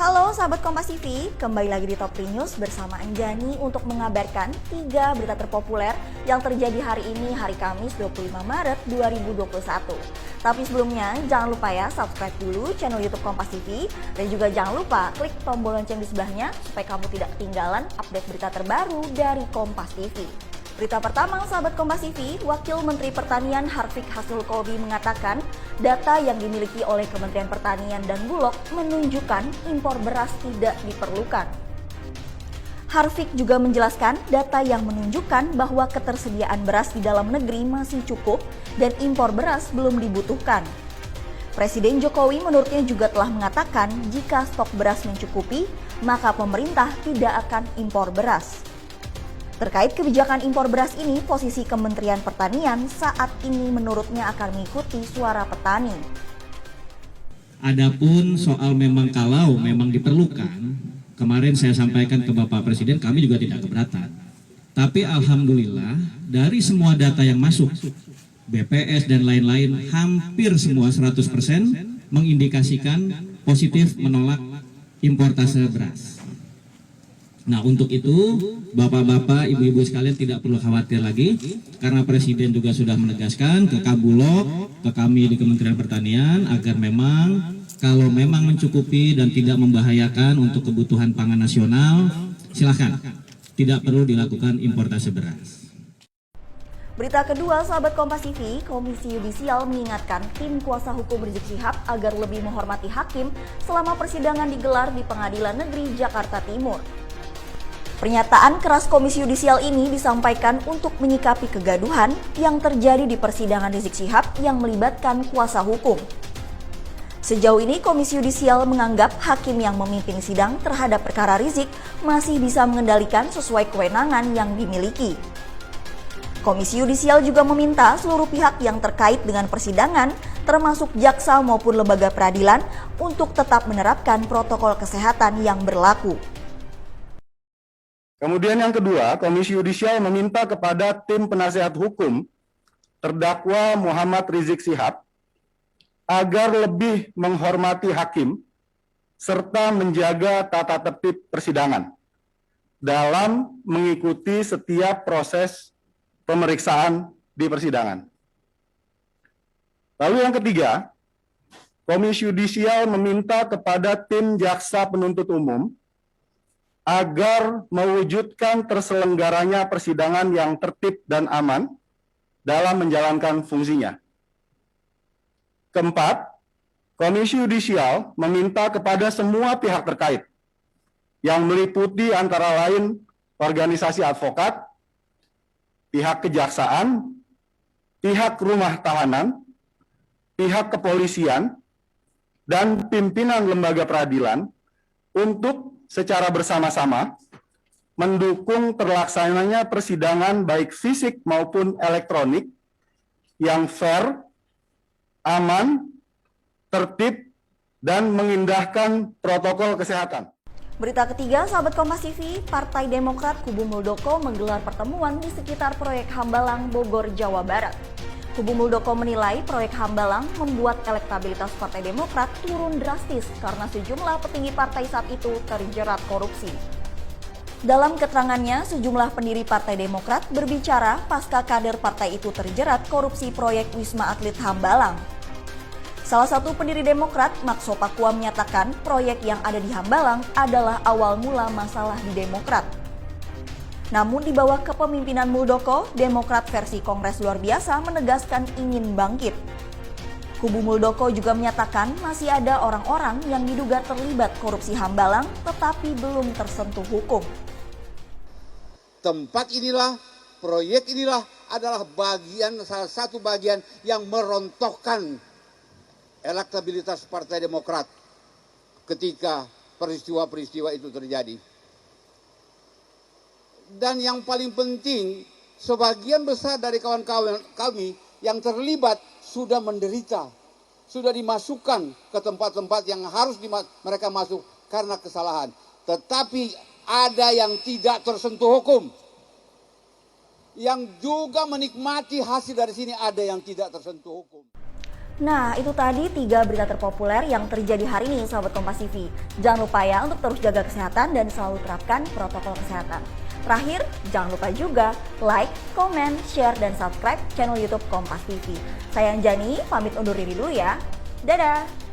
Halo sahabat Kompas TV, kembali lagi di Top 3 News bersama Anjani untuk mengabarkan 3 berita terpopuler yang terjadi hari ini, hari Kamis 25 Maret 2021. Tapi sebelumnya jangan lupa ya subscribe dulu channel YouTube Kompas TV dan juga jangan lupa klik tombol lonceng di sebelahnya supaya kamu tidak ketinggalan update berita terbaru dari Kompas TV. Berita pertama, sahabat Kompas TV, Wakil Menteri Pertanian Harfiq Hasil Qobi mengatakan data yang dimiliki oleh Kementerian Pertanian dan Bulog menunjukkan impor beras tidak diperlukan. Harfiq juga menjelaskan data yang menunjukkan bahwa ketersediaan beras di dalam negeri masih cukup dan impor beras belum dibutuhkan. Presiden Jokowi menurutnya juga telah mengatakan jika stok beras mencukupi, maka pemerintah tidak akan impor beras. Terkait kebijakan impor beras ini, posisi Kementerian Pertanian saat ini menurutnya akan mengikuti suara petani. Adapun soal kalau memang diperlukan, kemarin saya sampaikan ke Bapak Presiden, kami juga tidak keberatan. Tapi alhamdulillah dari semua data yang masuk, BPS dan lain-lain, hampir semua 100% mengindikasikan positif menolak importase beras. Nah, untuk itu Bapak-bapak, Ibu-ibu sekalian tidak perlu khawatir lagi karena Presiden juga sudah menegaskan ke Kabulog, ke kami di Kementerian Pertanian agar memang kalau memang mencukupi dan tidak membahayakan untuk kebutuhan pangan nasional, silakan, tidak perlu dilakukan importase beras. Berita kedua, sahabat Kompas TV, Komisi Yudisial mengingatkan tim kuasa hukum Rizik Syihab agar lebih menghormati hakim selama persidangan digelar di Pengadilan Negeri Jakarta Timur. Pernyataan keras Komisi Yudisial ini disampaikan untuk menyikapi kegaduhan yang terjadi di persidangan Rizik Syihab yang melibatkan kuasa hukum. Sejauh ini Komisi Yudisial menganggap hakim yang memimpin sidang terhadap perkara Rizik masih bisa mengendalikan sesuai kewenangan yang dimiliki. Komisi Yudisial juga meminta seluruh pihak yang terkait dengan persidangan, termasuk jaksa maupun lembaga peradilan, untuk tetap menerapkan protokol kesehatan yang berlaku. Kemudian yang kedua, Komisi Yudisial meminta kepada tim penasehat hukum terdakwa Muhammad Rizik Syihab agar lebih menghormati hakim serta menjaga tata tertib persidangan dalam mengikuti setiap proses pemeriksaan di persidangan. Lalu yang ketiga, Komisi Yudisial meminta kepada tim jaksa penuntut umum agar mewujudkan terselenggaranya persidangan yang tertib dan aman dalam menjalankan fungsinya. Keempat, Komisi Yudisial meminta kepada semua pihak terkait yang meliputi antara lain organisasi advokat, pihak kejaksaan, pihak rumah tahanan, pihak kepolisian, dan pimpinan lembaga peradilan untuk secara bersama-sama mendukung terlaksananya persidangan baik fisik maupun elektronik yang fair, aman, tertib, dan mengindahkan protokol kesehatan. Berita ketiga, sahabat Kompas TV, Partai Demokrat Kubu Muldoko menggelar pertemuan di sekitar proyek Hambalang, Bogor, Jawa Barat. Kubu Muldoko menilai proyek Hambalang membuat elektabilitas Partai Demokrat turun drastis karena sejumlah petinggi partai saat itu terjerat korupsi. Dalam keterangannya, sejumlah pendiri Partai Demokrat berbicara pasca kader partai itu terjerat korupsi proyek Wisma Atlet Hambalang. Salah satu pendiri Demokrat, Maxo Pakua, menyatakan proyek yang ada di Hambalang adalah awal mula masalah di Demokrat. Namun di bawah kepemimpinan Muldoko, Demokrat versi Kongres Luar Biasa menegaskan ingin bangkit. Kubu Muldoko juga menyatakan masih ada orang-orang yang diduga terlibat korupsi Hambalang tetapi belum tersentuh hukum. Tempat inilah, proyek inilah adalah salah satu bagian yang merontokkan elektabilitas Partai Demokrat ketika peristiwa-peristiwa itu terjadi. Dan yang paling penting, sebagian besar dari kawan-kawan kami yang terlibat sudah menderita, sudah dimasukkan ke tempat-tempat yang harus mereka masuk karena kesalahan. Tetapi ada yang tidak tersentuh hukum. Yang juga menikmati hasil dari sini ada yang tidak tersentuh hukum. Nah, itu tadi 3 berita terpopuler yang terjadi hari ini, sahabat Kompas TV. Jangan lupa ya untuk terus jaga kesehatan dan selalu terapkan protokol kesehatan. Terakhir, jangan lupa juga like, komen, share, dan subscribe channel YouTube Kompas TV. Saya Anjani, pamit undur diri dulu ya. Dadah!